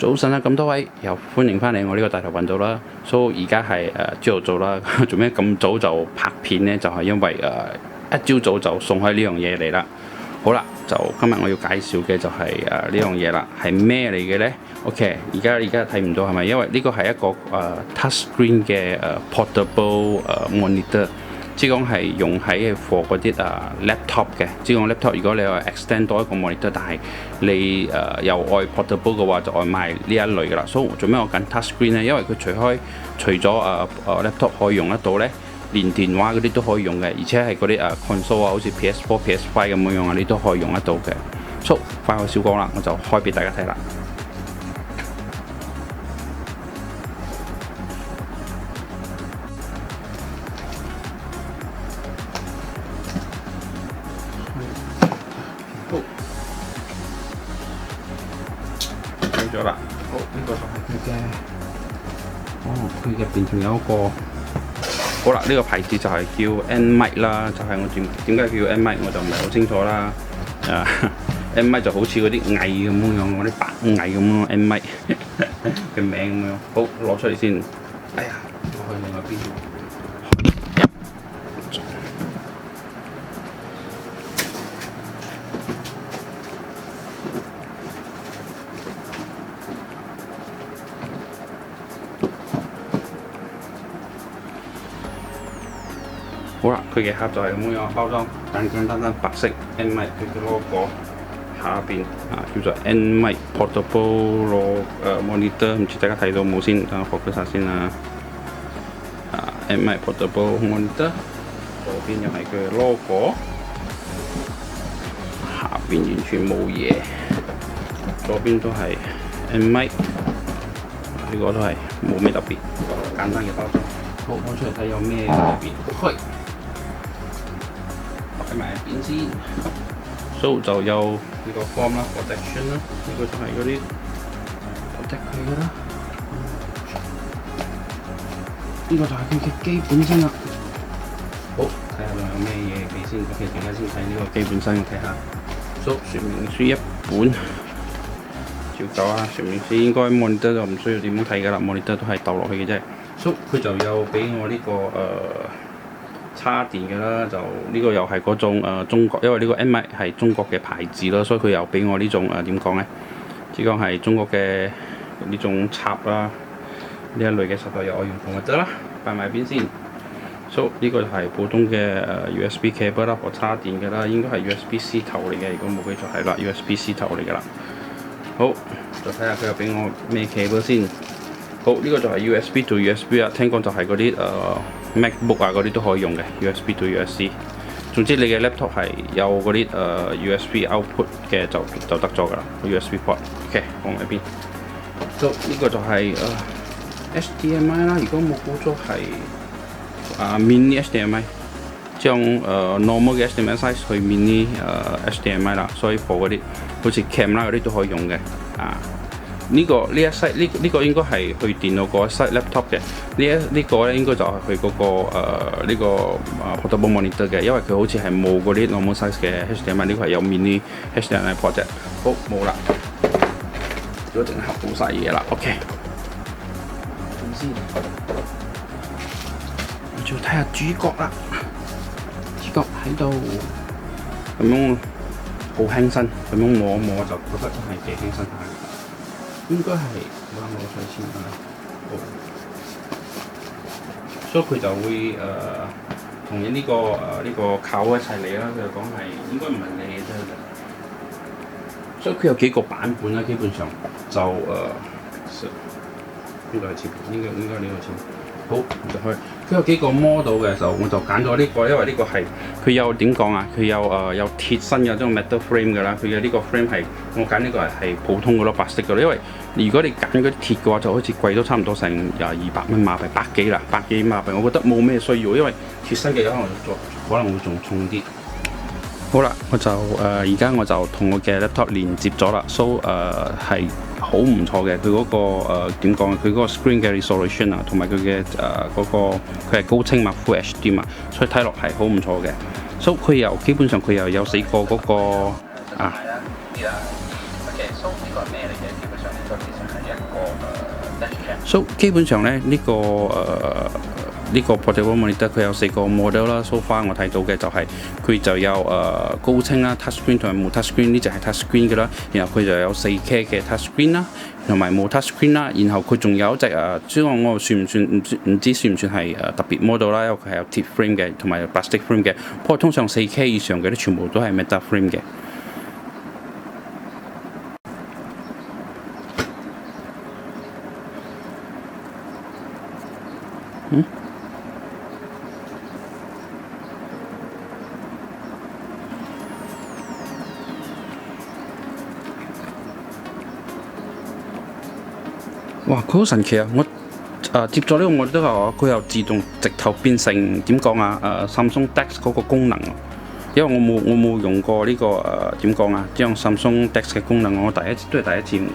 早晨啊，咁多位又歡迎翻嚟我呢個大頭頻道啦。所以而家係朝頭早啦，做咩咁早就拍片呢？就係因為一朝早就送開呢樣嘢嚟啦。好啦，就今日我要介紹嘅就係呢樣嘢啦，係咩嚟嘅呢 ？OK， 而家睇唔到係咪？因為呢個係一個touch screen 嘅portable monitor。即係講係用喺 for 嗰啲laptop 嘅，即係講 laptop 如果你話 extend 多一個 monitor， 但係你又愛 portable 嘅話，就愛買呢一類嘅啦。所以做咩我揀 touch screen 呢？因為佢除咗laptop 可以用得到呢，連電話嗰啲都可以用嘅，而且係嗰啲console 啊，好似 PS4、PS5 咁樣樣啊，你都可以用得到嘅。So 快我少講啦，我就開俾大家睇啦。咗啦，好，呢個就係佢嘅，佢入邊仲有一個，好啦，呢個牌子就係叫 N-Mic 啦，就係我點解叫 N-Mic 我就唔係好清楚啦。N-Mic 就好似嗰啲蟻咁樣，嗰啲白蟻咁樣 N-Mic 嘅名咁樣。好，攞出嚟先。哎呀，我去另外邊。好啦，佢嘅盒就係咁樣包裝，簡單白色 N-Mic 佢嘅 logo 下邊叫做 N-Mic Portable Monitor， 唔知大家睇到冇先？等我 focus 下先啦。N-Mic Portable Monitor， 左邊又係佢嘅 logo， 下邊完全冇嘢，左邊都係 N-Mic， 呢個都係冇咩特別，簡單嘅包裝。好，攞出嚟睇有咩入邊。擺埋一邊先 ，so 就有呢個 form 啦 ，protection 啦，呢個就係嗰啲 protect 佢嘅啦。呢個就係佢嘅基本先啦。好，睇下仲有咩嘢嘅先。OK，大家先睇呢個基本身，睇下。so 說明書一本，照舊啊。說明書應該 monitor 就唔需要點樣睇㗎啦 ，monitor 都係鬥落去嘅啫。so 佢就有俾我呢個叉電嘅啦，就呢個又係嗰種中國，因為呢個 N-Mic 係中國嘅牌子啦，所以佢又俾我呢種點講呢？即係講係中國嘅呢種插啦，呢一類嘅插頭又我用同咪得啦，擺埋邊先。so 呢個就係普通嘅USB cable 啦，我叉電嘅啦，應該係 USB-C 頭嚟嘅，如果冇記錯係啦 ，USB-C 頭嚟㗎啦。好，就睇下佢又俾我咩 cable先。好，呢個就係 USB to USB 啊，聽講就係嗰啲MacBook 啊嗰啲都可以用嘅 USB to USB。總之你嘅 laptop 係有嗰啲USB output 嘅就得咗㗎啦 ，USB port。OK， 放喺邊。so 呢個就係HDMI 啦，如果冇估錯係mini HDMI， 將normal 嘅 HDMI size 去 mini HDMI 啦，所以 for 嗰啲好似 cam 啦嗰啲都可以用嘅呢個應該係去電腦嗰一 side laptop 嘅，呢個咧應該就係佢嗰個呢個portable monitor 嘅，因為佢好似係冇嗰啲 normal size 嘅 HDMI， 呢個係有 mini HDMI port 啫。好，冇啦，如果淨係合好晒嘢啦 ，OK。咁先，我就睇下主角啦，主角喺度，咁樣好輕身，咁樣摸一摸就覺得真係幾輕身下。應該係攞出嚟先啦，所以佢就會同呢個扣一齊嚟啦。佢就講係應該唔係你嘅啫，所以佢有幾個版本啦。基本上就呢個係前，應該呢個前。好，就去。佢有幾個 model 嘅，我就揀咗呢個，因為呢個係佢有點講啊，佢有鐵身嘅，即係 metal frame 㗎啦。佢嘅呢個 frame 係我揀呢個係普通嘅咯，白色嘅咯。因為如果你揀嗰啲鐵嘅話，就好似貴咗差唔多成200蚊馬幣，百幾馬幣。我覺得冇咩需要，因為鐵身嘅可能會仲重啲。好啦，我就而家我就同我嘅 laptop 連接咗啦 ，so 係好唔錯嘅。佢嗰個點講？佢嗰個 screen 嘅 resolution 啊，同埋佢嘅嗰個佢係高清嘛 Full HD 嘛，所以睇落係好唔錯嘅。so 佢基本上佢又有4個嗰個OK，so 呢個係咩嚟嘅？ So 基本上咧呢呢個 portable monitor 佢有4個 model 啦。So far 我睇到嘅就係佢就有高清啦 touchscreen 同埋冇 touchscreen， 呢隻係 touchscreen 嘅啦。然後佢就有4K 嘅 touchscreen 啦，同埋冇 touchscreen 啦。然後佢仲有一隻我算唔算唔知算唔算係特別 model 啦，因為佢係有鐵 frame 嘅同埋 plastic frame 嘅。不過通常 4K 以上嘅咧全部都係 metal frame 嘅。哇！佢好神奇啊！我接咗呢個我都話佢又自動直頭變成點講Samsung Dex 嗰個功能。因為我冇用過呢個點講將 Samsung Dex 嘅功能，我都係第一次用，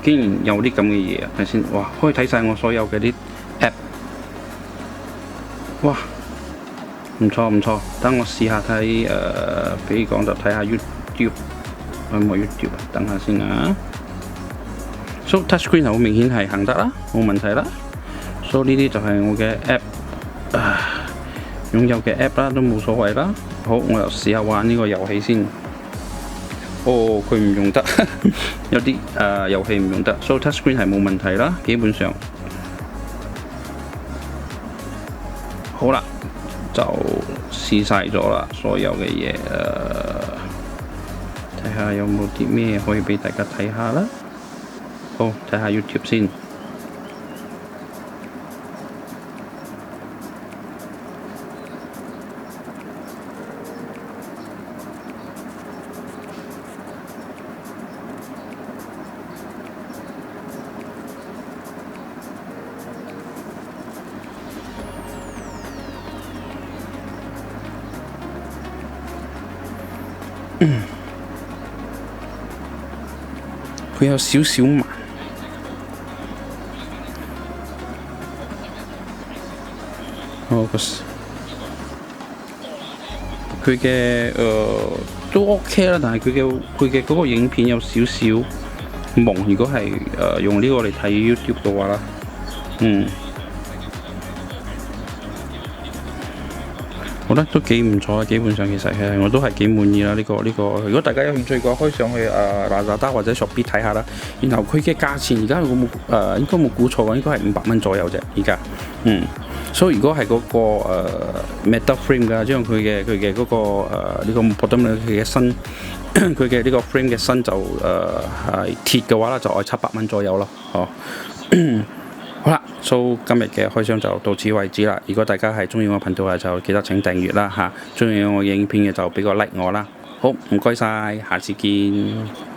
竟然有啲咁嘅嘢啊！睇先，哇！可以睇晒我所有嘅啲 app， 哇！唔錯唔錯，等我試下睇比如講就睇下 YouTube， 有冇 YouTube 啊？等下先啊！ So touchscreen 好明顯係行得啦，冇問題啦。So 呢啲就係我嘅 app， 擁有嘅 app 啦，都冇所謂啦。好，我又試下玩呢個遊戲先。哦，佢唔用得，有啲遊戲唔用得。So touchscreen 係冇問題啦，基本上。好啦，就試晒咗啦，所有嘅嘢睇下有冇啲咩可以俾大家睇下啦。好，睇下 YouTube 先。佢有少少慢。佢嘅都 OK 啦，但係佢嘅嗰個影片有少少朦。如果係用呢個嚟睇 YouTube 嘅話啦，我覺得都幾唔錯啦。基本上其實我都係幾滿意啦。呢個，如果大家有興趣嘅話，可以上去Lazada或者 Shopee 睇下啦。然後佢嘅價錢而家應該冇估錯嘅，應該係500蚊左右啫。而家所以如果係嗰個metal frame 㗎，將佢嘅嗰個呢個 portable 佢嘅身，佢嘅呢個 frame 嘅身就係鐵嘅話啦，就700蚊左右咯。好啦，今日嘅開箱就到此為止啦。如果大家係中意我頻道嘅，就記得請訂閱啦嚇。中意我影片嘅就俾個 like 我啦。好，唔該晒，下次見。